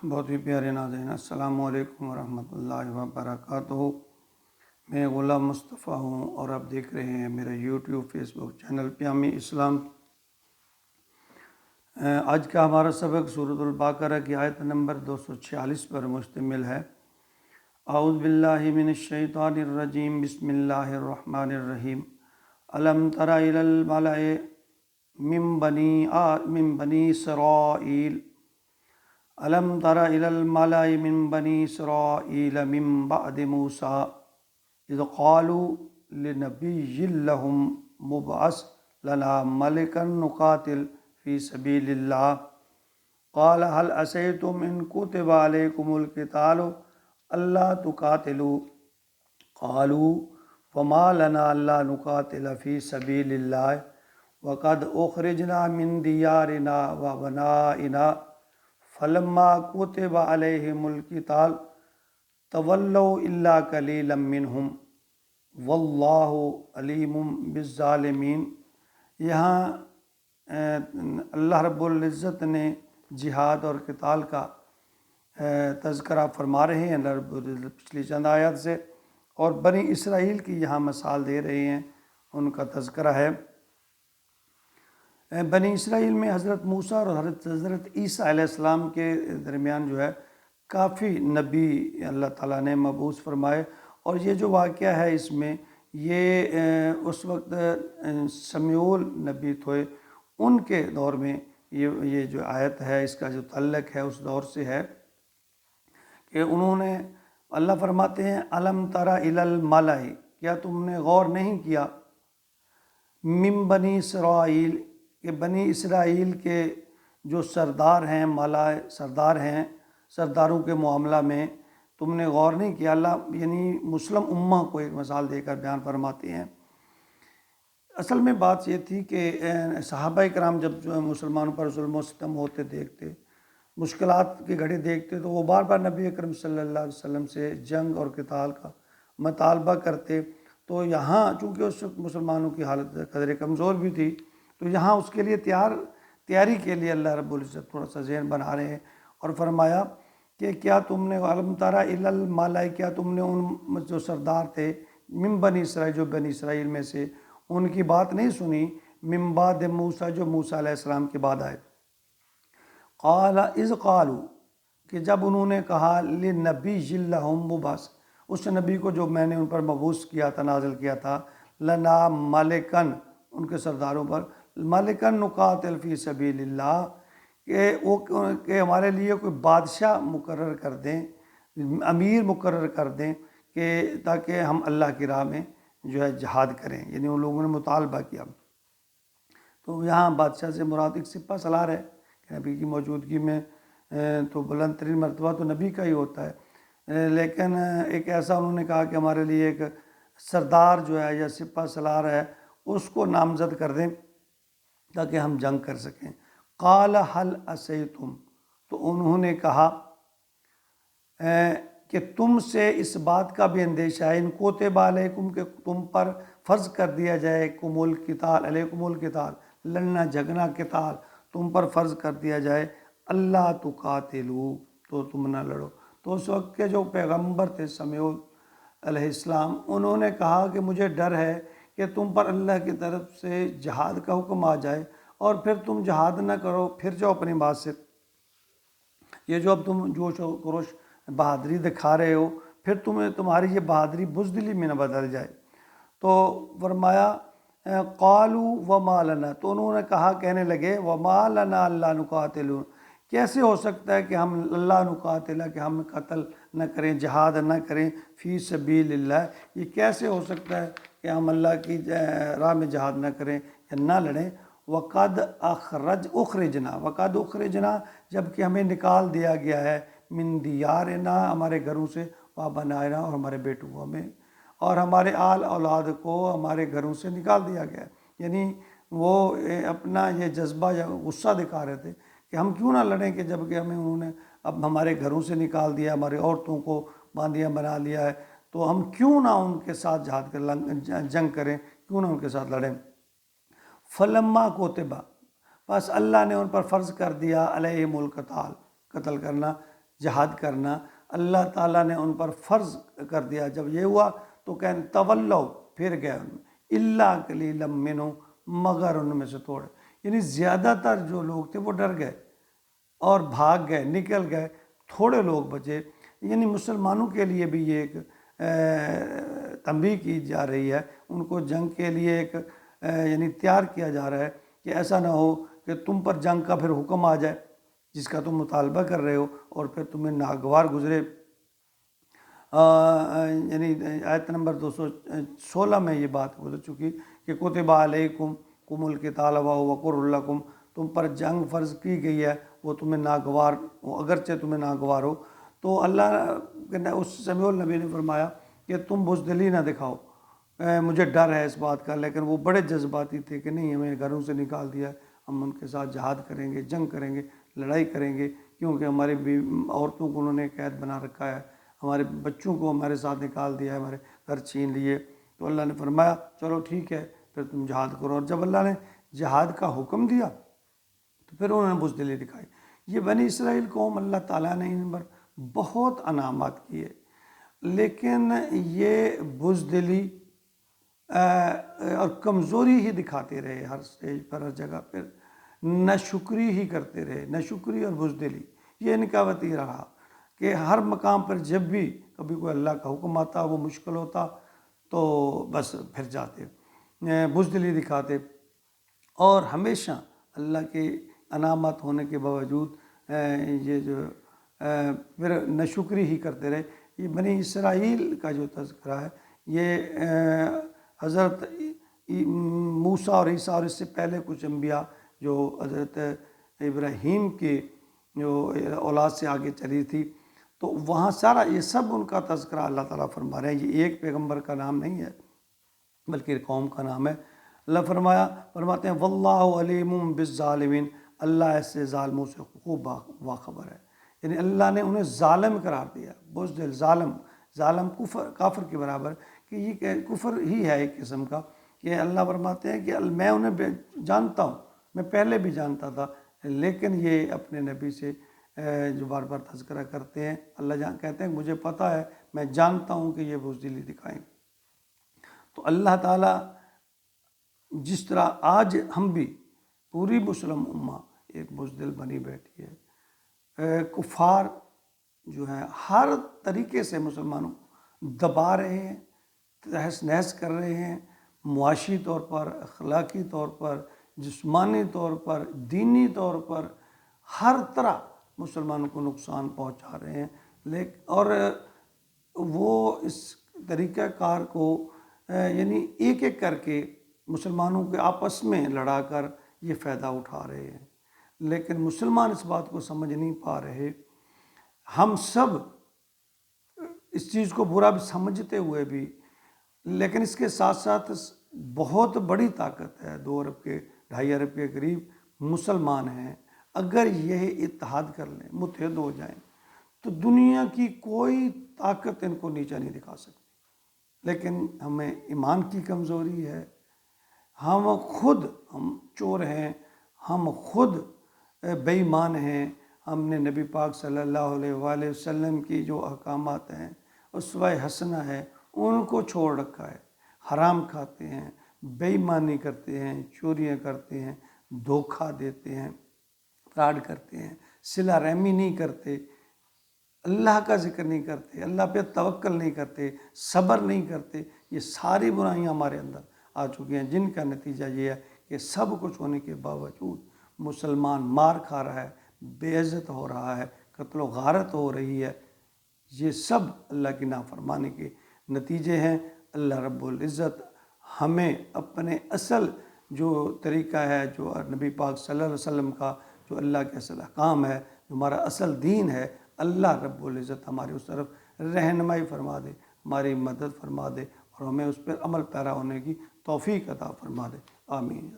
بہت ہی پیارے ناظرین، السلام علیکم ورحمۃ اللہ وبرکاتہ۔ میں غلام مصطفیٰ ہوں اور آپ دیکھ رہے ہیں میرا یوٹیوب فیس بک چینل پیامی اسلام۔ آج کا ہمارا سبق سورۃ البقرہ کی آیت نمبر 246 پر مشتمل ہے۔ اعوذ باللہ من الشیطان الرجیم، بسم اللہ الرحمن الرحیم۔ الم تر الی الملأ من بنی اسرائیل الم تر الی الملأ من بنی اسرائیل من بعد موسیٰ اذ قالوا لنبی لہم مبعث لنا ملکا نقاتل فی سبیل اللہ قال هل عصیتم ان کتب علیکم القتال الا تقاتلوا قالوا وما لنا الا نقاتل فی سبیل اللہ وقد اخرجنا من دیارنا وابنائنا فلما كتب علیہم القتال تولوا الا قلیلا منہم واللہ علیم بالظالمین۔ یہاں اللہ رب العزت نے جہاد اور قتال کا تذکرہ فرما رہے ہیں اللہ رب العزت پچھلی چند آیات سے، اور بنی اسرائیل کی یہاں مثال دے رہے ہیں، ان کا تذکرہ ہے۔ بنی اسرائیل میں حضرت موسیٰ اور حضرت عیسیٰ علیہ السلام کے درمیان جو ہے کافی نبی اللہ تعالیٰ نے مبعوث فرمائے، اور یہ جو واقعہ ہے اس میں یہ اس وقت سمیعول نبی تھے، ان کے دور میں یہ جو آیت ہے اس کا جو تعلق ہے اس دور سے ہے کہ انہوں نے، اللہ فرماتے ہیں الم تر الی الملأ، کیا تم نے غور نہیں کیا، من بنی اسرائیل، کہ بنی اسرائیل کے جو سردار ہیں، ملأ سردار ہیں، سرداروں کے معاملہ میں تم نے غور نہیں کیا۔ اللہ یعنی مسلم امہ کو ایک مثال دے کر بیان فرماتے ہیں۔ اصل میں بات یہ تھی کہ صحابہ کرام جب جو مسلمانوں پر ظلم و ستم ہوتے دیکھتے، مشکلات کی گھڑی دیکھتے، تو وہ بار بار نبی اکرم صلی اللہ علیہ وسلم سے جنگ اور قتال کا مطالبہ کرتے۔ تو یہاں چونکہ اس وقت مسلمانوں کی حالت قدر کمزور بھی تھی، تو یہاں اس کے لیے تیاری کے لیے اللہ رب العزت تھوڑا سا ذہن بنا رہے ہیں، اور فرمایا کہ کیا تم نے الم تر الی الملأ، کیا تم نے ان جو سردار تھے من بنی اسرائیل، جو بنی اسرائیل میں سے، ان کی بات نہیں سنی، من بعد موسیٰ، جو موسیٰ علیہ السلام کے بعد آئے۔ قال اذ قالوا، کہ جب انہوں نے کہا لنبی لہم مبعث، اس نبی کو جو میں نے ان پر مبعوث کیا تھا، نازل کیا تھا، لنا ملکن، ان کے سرداروں پر، ملکن نقاتل فی سبیل اللہ، کہ ہمارے لیے کوئی بادشاہ مقرر کر دیں، امیر مقرر کر دیں، کہ تاکہ ہم اللہ کی راہ میں جو ہے جہاد کریں، یعنی ان لوگوں نے مطالبہ کیا۔ تو یہاں بادشاہ سے مراد ایک سپہ سالار ہے کہ نبی کی موجودگی میں تو بلند ترین مرتبہ تو نبی کا ہی ہوتا ہے، لیکن ایک ایسا انہوں نے کہا کہ ہمارے لیے ایک سردار جو ہے یا سپہ سالار ہے، اس کو نامزد کر دیں تاکہ ہم جنگ کر سکیں۔ قال هل عصیتم، تو انہوں نے کہا کہ تم سے اس بات کا بھی اندیشہ ہے، ان کتب علیکم، کہ تم پر فرض کر دیا جائے، کم القتال، علیکم القتال، لڑنا جھگڑنا قتال تم پر فرض کر دیا جائے، اللہ تقاتلوا، تو تم نہ لڑو۔ تو اس وقت کے جو پیغمبر تھے سمیعول علیہ السلام، انہوں نے کہا کہ مجھے ڈر ہے کہ تم پر اللہ کی طرف سے جہاد کا حکم آ جائے اور پھر تم جہاد نہ کرو، پھر جاؤ اپنی بات سے، یہ جو اب تم جوش و خروش بہادری دکھا رہے ہو، پھر تمہاری یہ بہادری بزدلی میں نہ بدل جائے۔ تو فرمایا قالوا وما لنا، تو انہوں نے کہا، کہنے لگے وما لنا الا نقاتل، کیسے ہو سکتا ہے کہ ہم اللہ نقاتل، کہ ہم قتل نہ کریں، جہاد نہ کریں، فی سبیل اللہ، یہ کیسے ہو سکتا ہے کہ ہم اللہ کی راہ میں جہاد نہ کریں یا نہ لڑیں۔ وقد اخرجنا، وقد اخرجنا، جبکہ ہمیں نکال دیا گیا ہے، من دیارنا، ہمارے گھروں سے، وابنائنا، اور ہمارے بیٹوں میں، اور ہمارے آل اولاد کو ہمارے گھروں سے نکال دیا گیا ہے۔ یعنی وہ اپنا یہ جذبہ یا غصہ دکھا رہے تھے کہ ہم کیوں نہ لڑیں، کہ جب کہ ہمیں انہوں نے اب ہمارے گھروں سے نکال دیا، ہماری عورتوں کو باندیاں بنا لیا ہے، تو ہم کیوں نہ ان کے ساتھ جنگ کریں، کیوں نہ ان کے ساتھ لڑیں۔ فلما کوتبہ، بس اللہ نے ان پر فرض کر دیا، علیہم القتال، قتل کرنا، جہاد کرنا اللہ تعالیٰ نے ان پر فرض کر دیا۔ جب یہ ہوا تو کہنے تولو، پھر گئے ان میں، الا قلیلا منہم، مگر ان میں سے تھوڑے، یعنی زیادہ تر جو لوگ تھے وہ ڈر گئے اور بھاگ گئے، نکل گئے، تھوڑے لوگ بچے۔ یعنی مسلمانوں کے لیے بھی یہ ایک تنبیہ کی جا رہی ہے، ان کو جنگ کے لیے ایک یعنی تیار کیا جا رہا ہے کہ ایسا نہ ہو کہ تم پر جنگ کا پھر حکم آ جائے جس کا تم مطالبہ کر رہے ہو اور پھر تمہیں ناگوار گزرے۔ یعنی آیت نمبر 216 میں یہ بات گزر چکی کہ کتب علیکم کم القتال وهو کرہ لکم، تم پر جنگ فرض کی گئی ہے، وہ تمہیں ناگوار ہو، اگرچہ تمہیں ناگوار ہو۔ تو اللہ اس سمیع النبی نے فرمایا کہ تم بزدلی نہ دکھاؤ، مجھے ڈر ہے اس بات کا، لیکن وہ بڑے جذباتی تھے کہ نہیں، ہمیں گھروں سے نکال دیا ہے، ہم ان کے ساتھ جہاد کریں گے، جنگ کریں گے، لڑائی کریں گے، کیونکہ ہماری عورتوں کو انہوں نے قید بنا رکھا ہے، ہمارے بچوں کو ہمارے ساتھ نکال دیا ہے، ہمارے گھر چھین لیے۔ تو اللہ نے فرمایا چلو ٹھیک ہے، پھر تم جہاد کرو۔ اور جب اللہ نے جہاد کا حکم دیا تو پھر انہوں نے بزدلی دکھائی۔ یہ بنی اسرائیل قوم، اللہ تعالیٰ نے ان پر بہت انعامات کیے، لیکن یہ بزدلی اور کمزوری ہی دکھاتے رہے، ہر سٹیج پر، ہر جگہ پر ناشکری ہی کرتے رہے، ناشکری اور بزدلی یہ ان کا وتیرہ رہا کہ ہر مقام پر جب بھی کبھی کوئی اللہ کا حکم آتا، وہ مشکل ہوتا تو بس پھر جاتے، بزدلی دکھاتے، اور ہمیشہ اللہ کے انعامات ہونے کے باوجود یہ جو پھر ناشکری ہی کرتے رہے۔ یہ بنی اسرائیل کا جو تذکرہ ہے یہ حضرت موسیٰ اور عیسیٰ اور اس سے پہلے کچھ انبیاء جو حضرت ابراہیم کے جو اولاد سے آگے چلی تھی، تو وہاں سارا یہ سب ان کا تذکرہ اللہ تعالیٰ فرما رہے ہیں۔ یہ ایک پیغمبر کا نام نہیں ہے بلکہ ایک قوم کا نام ہے۔ اللہ فرماتے ہیں واللہ علیم بالظالمین، اللہ ایسے ظالموں سے خوب باخبر ہے، یعنی اللہ نے انہیں ظالم قرار دیا، بزدل، ظالم کافر کے برابر، کہ یہ کفر ہی ہے ایک قسم کا، کہ اللہ فرماتے ہیں کہ میں انہیں جانتا ہوں، میں پہلے بھی جانتا تھا، لیکن یہ اپنے نبی سے جو بار بار تذکرہ کرتے ہیں، اللہ کہتے ہیں مجھے پتہ ہے، میں جانتا ہوں کہ یہ بزدلی دکھائیں گے۔ تو اللہ تعالیٰ جس طرح آج ہم بھی پوری مسلم امہ ایک بزدل بنی بیٹھی ہے، کفار جو ہیں ہر طریقے سے مسلمانوں دبا رہے ہیں، تہس نہس کر رہے ہیں، معاشی طور پر، اخلاقی طور پر، جسمانی طور پر، دینی طور پر، ہر طرح مسلمانوں کو نقصان پہنچا رہے ہیں، اور وہ اس طریقہ کار کو یعنی ایک ایک کر کے مسلمانوں کے آپس میں لڑا کر یہ فائدہ اٹھا رہے ہیں، لیکن مسلمان اس بات کو سمجھ نہیں پا رہے۔ ہم سب اس چیز کو برا بھی سمجھتے ہوئے بھی، لیکن اس کے ساتھ ساتھ بہت بڑی طاقت ہے، 2 ارب کے 2.5 ارب کے قریب مسلمان ہیں، اگر یہ اتحاد کر لیں، متحد ہو جائیں، تو دنیا کی کوئی طاقت ان کو نیچا نہیں دکھا سکتی۔ لیکن ہمیں ایمان کی کمزوری ہے، ہم چور ہیں، ہم خود بے ایمان ہیں، ہم نے نبی پاک صلی اللہ علیہ وآلہ وسلم کی جو احکامات ہیں، اسوہ حسنہ ہے، ان کو چھوڑ رکھا ہے، حرام کھاتے ہیں، بے ایمانی کرتے ہیں، چوریاں کرتے ہیں، دھوکہ دیتے ہیں، فراڈ کرتے ہیں، صلہ رحمی نہیں کرتے، اللہ کا ذکر نہیں کرتے، اللہ پہ توکل نہیں کرتے، صبر نہیں کرتے۔ یہ ساری برائیاں ہمارے اندر آ چکی ہیں، جن کا نتیجہ یہ ہے کہ سب کچھ ہونے کے باوجود مسلمان مار کھا رہا ہے، بے عزت ہو رہا ہے، قتل و غارت ہو رہی ہے۔ یہ سب اللہ کی نافرمانی کے نتیجے ہیں۔ اللہ رب العزت ہمیں اپنے اصل جو طریقہ ہے، جو نبی پاک صلی اللہ علیہ وسلم کا جو اللہ کے اصل احکام ہے، جو ہمارا اصل دین ہے، اللہ رب العزت ہماری اس طرف رہنمائی فرما دے، ہماری مدد فرما دے، اور ہمیں اس پر عمل پیرا ہونے کی توفیق عطا فرما دے۔ آمین۔